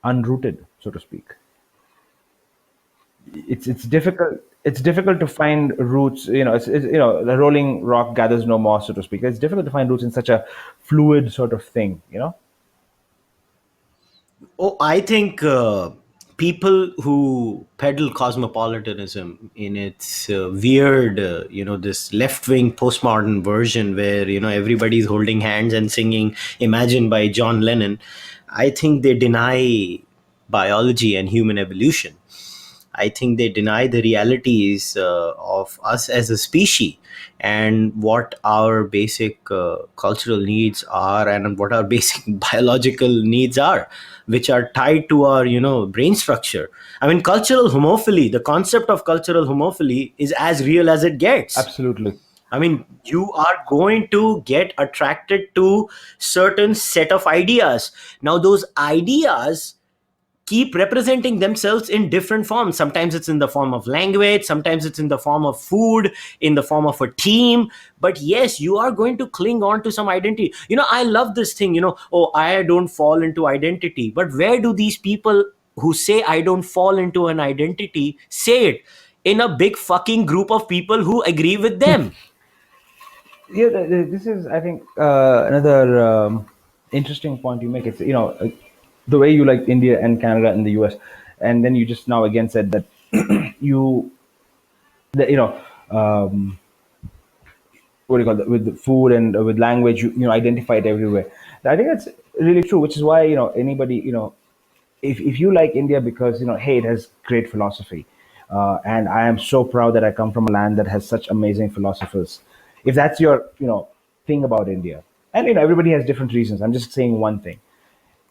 unrooted, so to speak. It's difficult to find roots. The rolling rock gathers no moss, so to speak. It's difficult to find roots in such a fluid sort of thing. Oh, I think people who peddle cosmopolitanism in its weird, this left wing postmodern version where, everybody's holding hands and singing Imagine by John Lennon, I think they deny biology and human evolution. I think they deny the realities of us as a species and what our basic cultural needs are and what our basic biological needs are, which are tied to our, brain structure. I mean, cultural homophily, the concept of cultural homophily is as real as it gets. Absolutely. I mean, you are going to get attracted to certain set of ideas. Now, those ideas keep representing themselves in different forms. Sometimes it's in the form of language, sometimes it's in the form of food, in the form of a team. But yes, you are going to cling on to some identity. I love this thing, oh, I don't fall into identity. But where do these people who say I don't fall into an identity say it in a big fucking group of people who agree with them. Yeah, this is, I think, another interesting point you make. It's, the way you like India and Canada and the US, and then you just now again said that you, that, um, what do you call it, with the food and with language, you identify it everywhere. I think that's really true, which is why, anybody, if you like India because, hey, it has great philosophy, and I am so proud that I come from a land that has such amazing philosophers. If that's your, thing about India, and everybody has different reasons. I'm just saying one thing.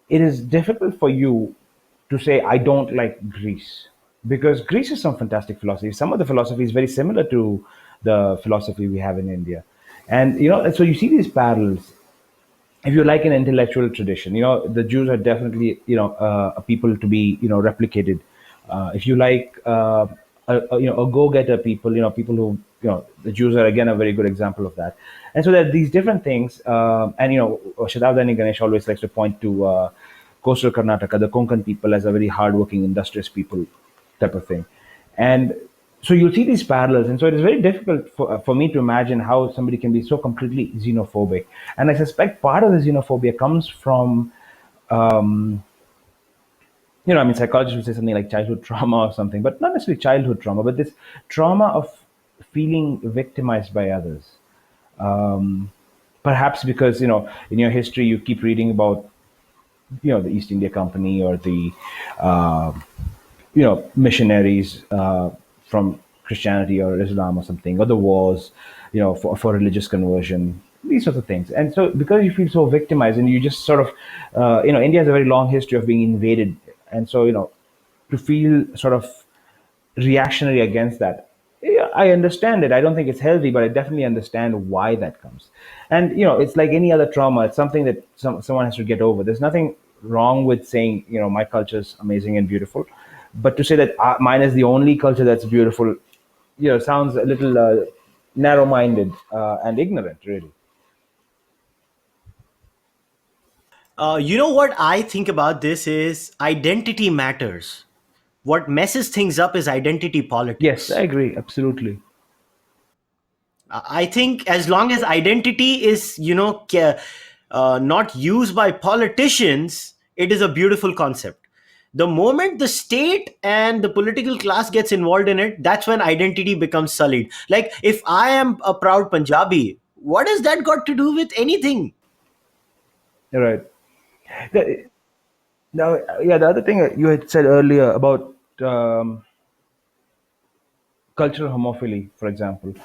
It is difficult for you to say I don't like Greece, because Greece has some fantastic philosophy. Some of the philosophy is very similar to the philosophy we have in India, and so you see these parallels. If you like an intellectual tradition, the Jews are definitely a people to be replicated. If you like a go-getter people, people who the Jews are again a very good example of that. And so there are these different things, and Shadavdani Ganesh always likes to point to coastal Karnataka, the Konkan people, as a very hardworking, industrious people type of thing. And so you'll see these parallels. And so it is very difficult for me to imagine how somebody can be so completely xenophobic. And I suspect part of the xenophobia comes from, um, I mean, psychologists would say something like childhood trauma or something, but not necessarily childhood trauma, but this trauma of feeling victimized by others. Um, Perhaps because, in your history, you keep reading about, the East India Company, or the, uh, missionaries from Christianity or Islam or something, or the wars, for religious conversion, these sorts of things. And so because you feel so victimized, and you just sort of, India has a very long history of being invaded, and so to feel sort of reactionary against that. Yeah, I understand it. I don't think it's healthy, but I definitely understand why that comes. And it's like any other trauma. It's something that someone has to get over. There's nothing wrong with saying, my culture is amazing and beautiful, but to say that mine is the only culture that's beautiful, sounds a little narrow-minded and ignorant, really. You know what I think about this is identity matters. What messes things up is identity Yes, I politics. agree. Absolutely. I think as long as identity is, not used by politicians, it is a beautiful concept. The moment the state and the political class gets involved in it, that's when identity becomes sullied. Like, if I am a proud Punjabi, what has that got to do with anything? You're right. The- Now, yeah, the other thing that you had said earlier about cultural homophily, for example,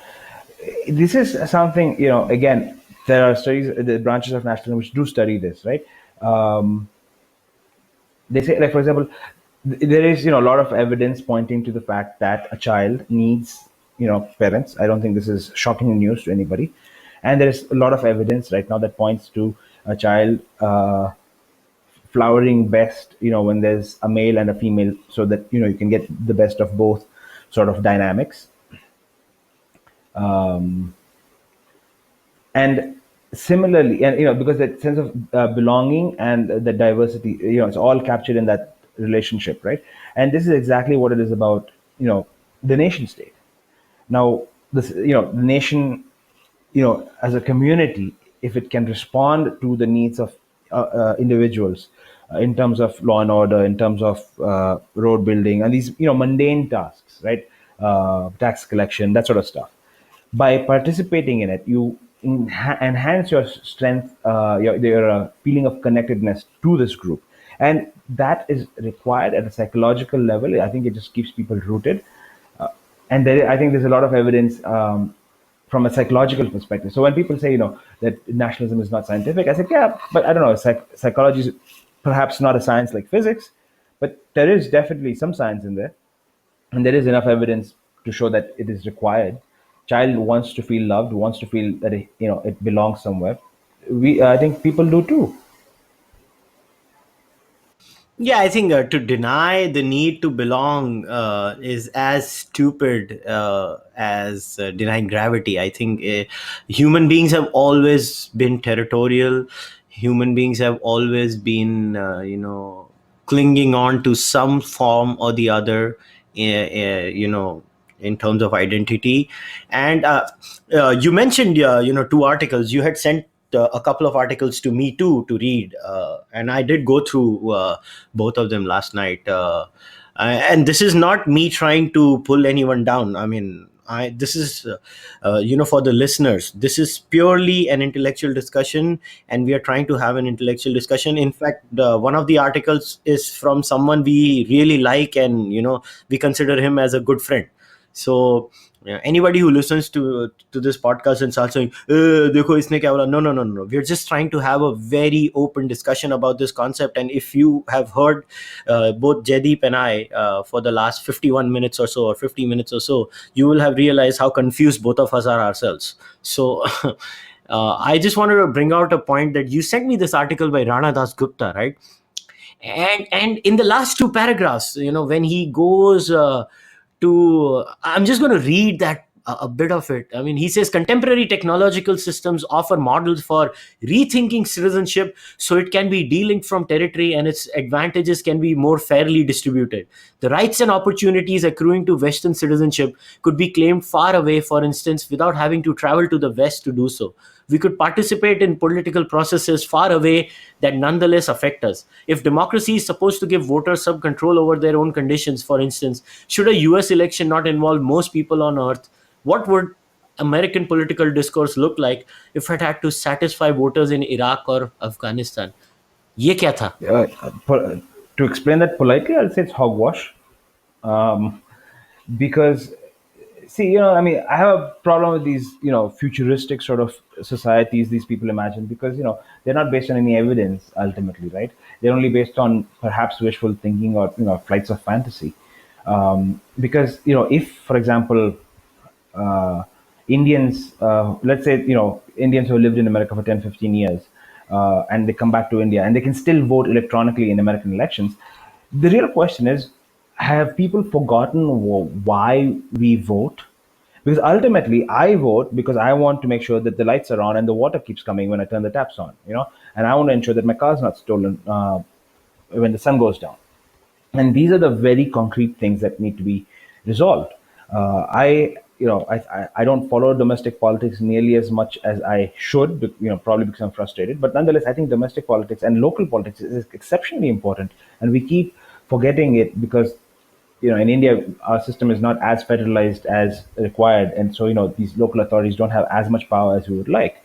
this is something, again, there are studies, the branches of nationalism which do study this, right? Um, they say, like, for example, there is, a lot of evidence pointing to the fact that a child needs, parents. I don't think this is shocking news to anybody. And there is a lot of evidence right now that points to a child flowering best, when there's a male and a female, so that you can get the best of both sort of dynamics. And similarly, and because that sense of belonging and the diversity, it's all captured in that relationship, right? And this is exactly what it is about, the nation state. Now, this, the nation, as a community, if it can respond to the needs of individuals, in terms of law and order, in terms of road building, and these mundane tasks, right? Tax collection, that sort of stuff. By participating in it, you enhance your strength, your feeling of connectedness to this group, and that is required at a psychological level. I think it just keeps people rooted, and I think there's a lot of evidence from a psychological perspective. So when people say, that nationalism is not scientific, I said, yeah, but I don't know. Psychology is perhaps not a science like physics, but there is definitely some science in there, and there is enough evidence to show that it is required. Child wants to feel loved, wants to feel that it belongs somewhere. I think people do too. Yeah, I think to deny the need to belong is as stupid as denying gravity. I think human beings have always been territorial. Human beings have always been, clinging on to some form or the other, in terms of identity. And you mentioned, two articles. You had sent a couple of articles to me too to read, and I did go through both of them last night. And this is not me trying to pull anyone down. I mean, this is for the listeners, this is purely an intellectual discussion, and we are trying to have an intellectual discussion. In fact, one of the articles is from someone we really like, and we consider him as a good friend. So anybody who listens to this podcast and starts saying, "Dekho, isne kya bola?" No, no, no, no. We're just trying to have a very open discussion about this concept. And if you have heard both Jaideep and I for the last 51 minutes or so, or 50 minutes or so, you will have realized how confused both of us are ourselves. So I just wanted to bring out a point that you sent me this article by Rana Das Gupta, right? And in the last two paragraphs, when he goes to I'm just going to read that a bit of it. I mean, he says contemporary technological systems offer models for rethinking citizenship so it can be delinked from territory and its advantages can be more fairly distributed. The rights and opportunities accruing to Western citizenship could be claimed far away, for instance, without having to travel to the West to do so. We could participate in political processes far away that nonetheless affect us. If democracy is supposed to give voters some control over their own conditions, for instance, should a US election not involve most people on earth, what would American political discourse look like if it had to satisfy voters in Iraq or Afghanistan? ये क्या था? To explain that politely, I'll say it's hogwash. Because, see, I mean, I have a problem with these, futuristic sort of societies these people imagine, because, they're not based on any evidence ultimately, right? They're only based on perhaps wishful thinking or, flights of fantasy. Because, if, for example, uh, Indians, let's say, Indians who have lived in America for 10, 15 years, and they come back to India and they can still vote electronically in American elections. The real question is, have people forgotten why we vote? Because ultimately, I vote because I want to make sure that the lights are on and the water keeps coming when I turn the taps on, and I want to ensure that my car's not stolen when the sun goes down. And these are the very concrete things that need to be resolved. I don't follow domestic politics nearly as much as I should, probably because I'm frustrated. But nonetheless, I think domestic politics and local politics is exceptionally important, and we keep forgetting it because in India our system is not as federalized as required, and so these local authorities don't have as much power as we would like.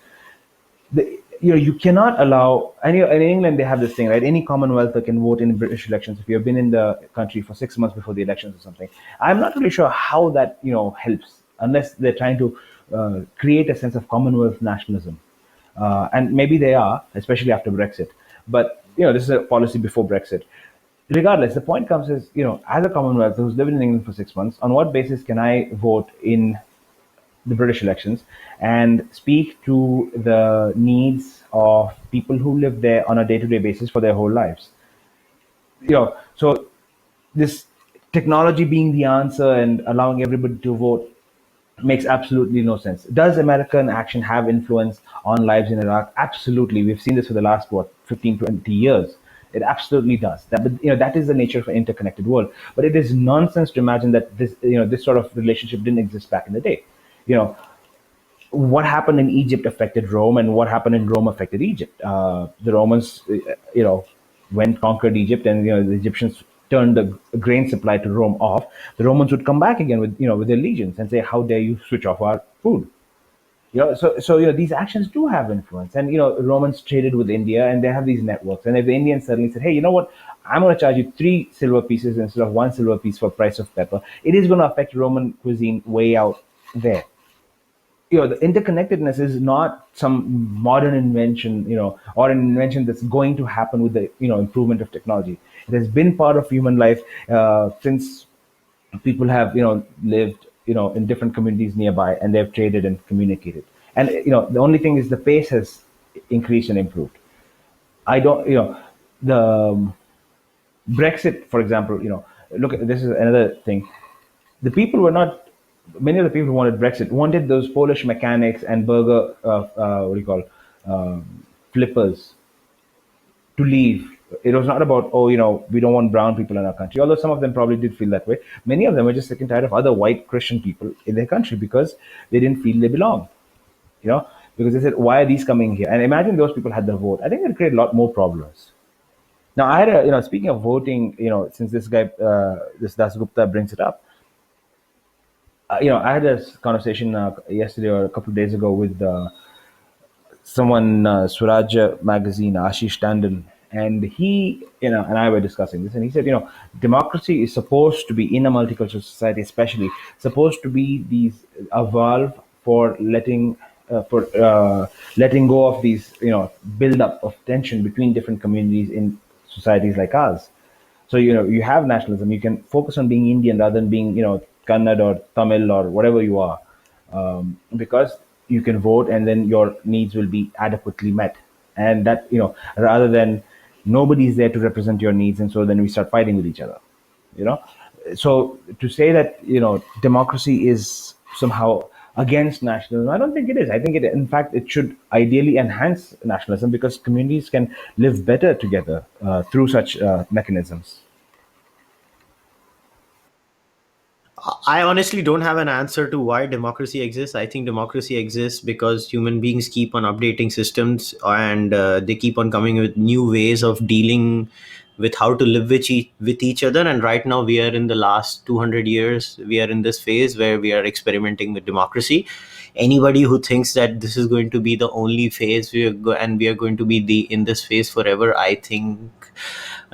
You cannot allow, and in England they have this thing, right? Any Commonwealther can vote in British elections if you have been in the country for 6 months before the elections or something. I'm not really sure how that helps, unless they're trying to create a sense of Commonwealth nationalism, and maybe they are, especially after Brexit. But this is a policy before Brexit. Regardless, the point comes is, as a Commonwealth who's lived in England for 6 months, on what basis can I vote in the British elections and speak to the needs of people who live there on a day-to-day basis for their whole lives? So this technology being the answer and allowing everybody to vote makes absolutely no sense. Does American action have influence on lives in Iraq? Absolutely. We've seen this for the last 15, 20 years. It absolutely does. That is the nature of an interconnected world. But it is nonsense to imagine that this sort of relationship didn't exist back in the day. What happened in Egypt affected Rome, and what happened in Rome affected Egypt. The Romans, went conquered Egypt, and the Egyptians turned the grain supply to Rome off. The Romans would come back again with their legions and say, "How dare you switch off our food?" So these actions do have influence, and Romans traded with India, and they have these networks. And if the Indians suddenly said, "Hey, you know what? I'm going to charge you 3 silver pieces instead of 1 silver piece for price of pepper," it is going to affect Roman cuisine way out there. The interconnectedness is not some modern invention, or an invention that's going to happen with the improvement of technology. It has been part of human life since people have lived in different communities nearby, and they've traded and communicated. And the only thing is the pace has increased and improved. I don't the Brexit, for example, look, this is another thing. The people were not Many of the people who wanted Brexit wanted those Polish mechanics and burger what do you call flippers to leave It was not about, oh, we don't want brown people in our country. Although some of them probably did feel that way. Many of them were just sick and tired of other white Christian people in their country because they didn't feel they belonged. You know, because they said, why are these coming here? And imagine those people had the vote. I think it would create a lot more problems. Now, I had speaking of voting, since this guy, this Das Gupta brings it up, I had a conversation yesterday or a couple of days ago with someone, Swaraj magazine, Ashish Tandon, and he, and I were discussing this, and he said, democracy is supposed to be in a multicultural society, especially supposed to be these a valve for letting go of these, build up of tension between different communities in societies like ours. So you have nationalism. You can focus on being Indian rather than being Kannada or Tamil or whatever you are, because you can vote and then your needs will be adequately met. And that rather than nobody's there to represent your needs, and so then we start fighting with each other. You know, so to say that democracy is somehow against nationalism, I don't think it is. I think in fact it should ideally enhance nationalism because communities can live better together through such mechanisms. I honestly don't have an answer to why democracy exists. I think democracy exists because human beings keep on updating systems, and they keep on coming with new ways of dealing with how to live with each other. And right now, we are in the last 200 years, we are in this phase where we are experimenting with democracy. Anybody who thinks that this is going to be the only phase and we are going to be in this phase forever, I think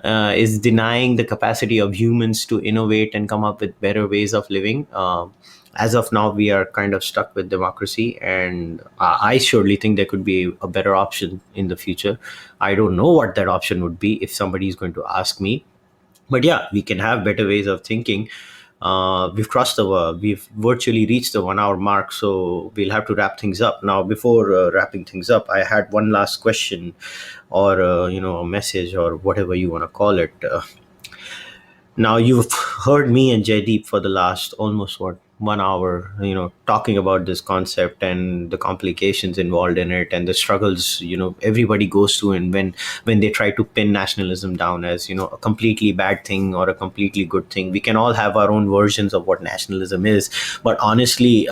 is denying the capacity of humans to innovate and come up with better ways of living. As of now, we are kind of stuck with democracy, and I surely think there could be a better option in the future. I don't know what that option would be if somebody is going to ask me, but yeah, we can have better ways of thinking. We've virtually reached the 1 hour mark, so we'll have to wrap things up now. Before wrapping things up, I had one last question, or a message, or whatever you want to call it. Now you've heard me and Jaideep for the last almost 1 hour, talking about this concept and the complications involved in it and the struggles, everybody goes through, and when they try to pin nationalism down as, a completely bad thing or a completely good thing. We can all have our own versions of what nationalism is, but honestly,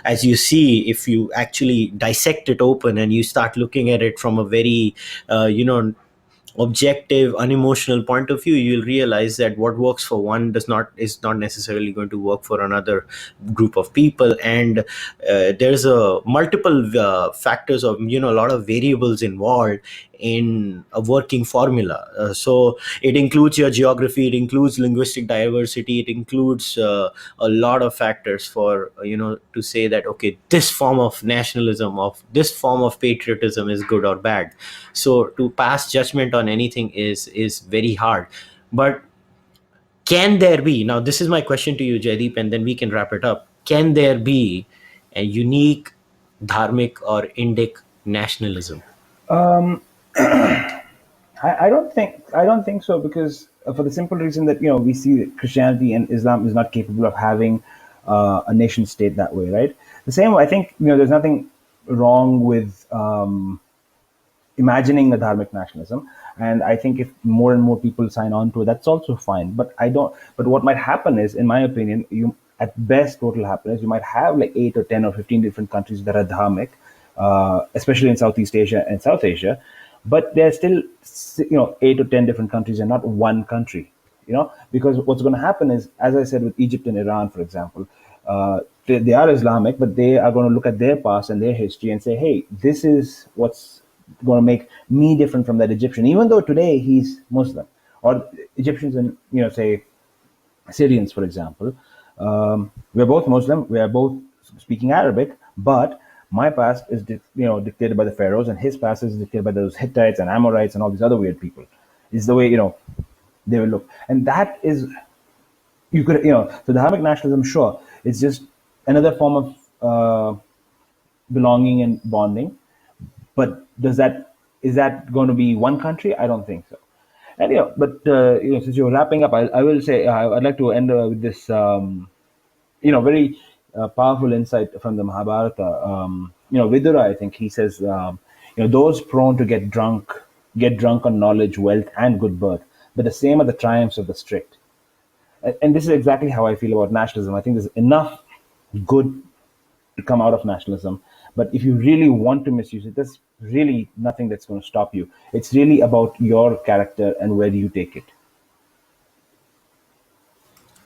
as you see, if you actually dissect it open and you start looking at it from a very, objective unemotional point of view, you'll realize that what works for one does not is not necessarily going to work for another group of people. And there's a multiple factors of, a lot of variables involved in a working formula. So it includes your geography, it includes linguistic diversity, it includes a lot of factors for, to say that, okay, this form of nationalism, of this form of patriotism is good or bad. So to pass judgment on anything is very hard. But can there be, now this is my question to you, Jaideep, and then we can wrap it up. Can there be a unique dharmic or Indic nationalism? Um, I don't think so because for the simple reason that we see that Christianity and Islam is not capable of having a nation state that way, right? The same way, I think there's nothing wrong with imagining a dharmic nationalism, and I think if more and more people sign on to it, that's also fine. But I don't. But what might happen is, in my opinion, you at best what will happen is you might have like 8 or 10 or 15 different countries that are dharmic, especially in Southeast Asia and South Asia, but there's still 8 or 10 different countries and not one country. Because what's going to happen is, as I said, with Egypt and Iran, for example, they are Islamic, but they are going to look at their past and their history and say, hey, this is what's going to make me different from that Egyptian, even though today he's Muslim. Or Egyptians and, say, Syrians, for example. We're both Muslim, we are both speaking Arabic, but my past is dictated by the pharaohs, and his past is dictated by those Hittites and Amorites and all these other weird people. Is the way they will look, and that is you could so the Dharmic nationalism, sure, it's just another form of belonging and bonding, but is that going to be one country? I don't think so. And but since you're wrapping up, I will say I'd like to end with this very powerful insight from the Mahabharata. Vidura, I think he says, those prone to get drunk get drunk on knowledge, wealth, and good birth, but the same are the triumphs of the strict. And this is exactly how I feel about nationalism. I think there's enough good to come out of nationalism. But if you really want to misuse it, there's really nothing that's going to stop you. It's really about your character and where do you take it.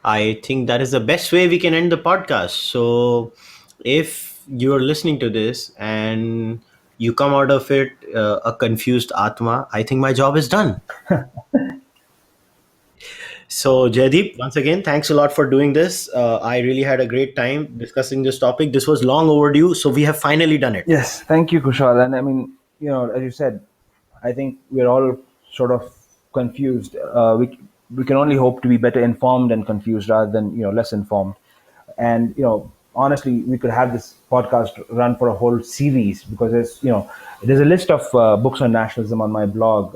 I think that is the best way we can end the podcast. So, if you're listening to this and you come out of it a confused Atma, I think my job is done. So, Jaideep, once again, thanks a lot for doing this. I really had a great time discussing this topic. This was long overdue, so we have finally done it. Yes, thank you, Kushal. And I mean, as you said, I think we're all sort of confused. We can only hope to be better informed and confused rather than less informed. And honestly, we could have this podcast run for a whole series because there's a list of books on nationalism on my blog,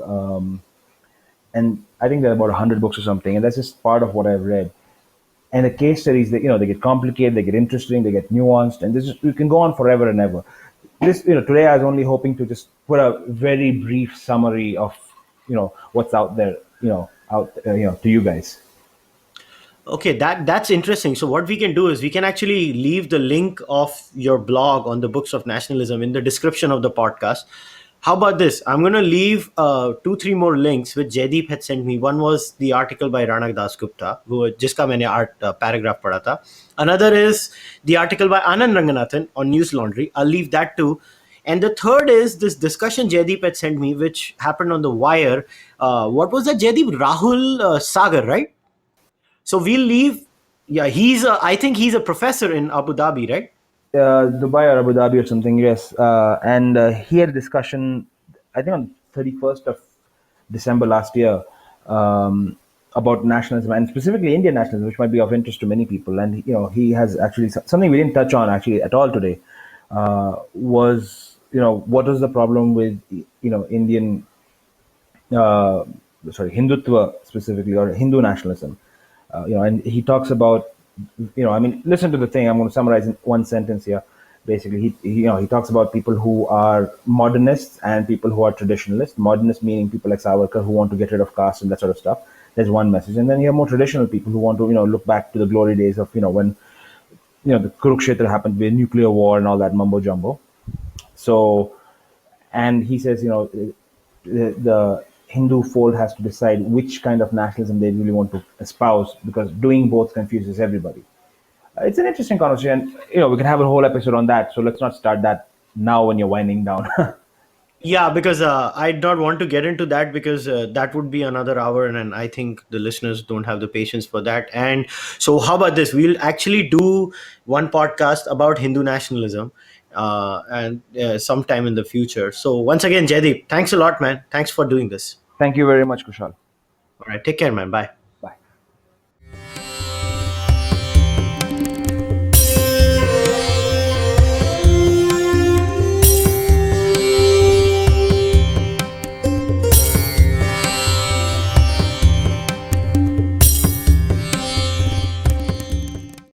and I think there are about 100 books or something, and that's just part of what I've read. And the case studies, they get complicated, they get interesting, they get nuanced, and this is, we can go on forever and ever. This today I was only hoping to just put a very brief summary of what's out there, to you guys. Okay, that's interesting. So what we can do is we can actually leave the link of your blog on the books of nationalism in the description of the podcast. How about this? I'm going to leave two, three more links which Jaideep had sent me. One was the article by Rana Dasgupta, who jiska maine art paragraph padha tha. Another is the article by Anand Ranganathan on News Laundry. I'll leave that too. And the third is this discussion Jaideep had sent me, which happened on the Wire. What was that, Jaideep? Rahul Sagar, right? So we'll leave. Yeah, I think he's a professor in Abu Dhabi, right? Dubai or Abu Dhabi or something, yes. And he had a discussion, I think on 31st of December last year, about nationalism and specifically Indian nationalism, which might be of interest to many people. And he has actually something we didn't touch on actually at all today. Was what was the problem with Indian, uh, Hindutva specifically, or Hindu nationalism? And he talks about, I mean, listen to the thing. I'm going to summarize in one sentence here. Basically, he talks about people who are modernists and people who are traditionalists. Modernists meaning people like Cārvāka who want to get rid of caste and that sort of stuff. There's one message, and then you have more traditional people who want to look back to the glory days of when the Kurukshetra happened, with nuclear war and all that mumbo jumbo. So, and he says, the Hindu fold has to decide which kind of nationalism they really want to espouse because doing both confuses everybody. It's an interesting conversation. We can have a whole episode on that. So let's not start that now when you're winding down. Yeah, because I don't want to get into that because that would be another hour, and I think the listeners don't have the patience for that. And so, how about this? We'll actually do one podcast about Hindu nationalism, and sometime in the future. So, once again, Jaideep, thanks a lot, man. Thanks for doing this. Thank you very much, Kushal. All right, take care, man. Bye.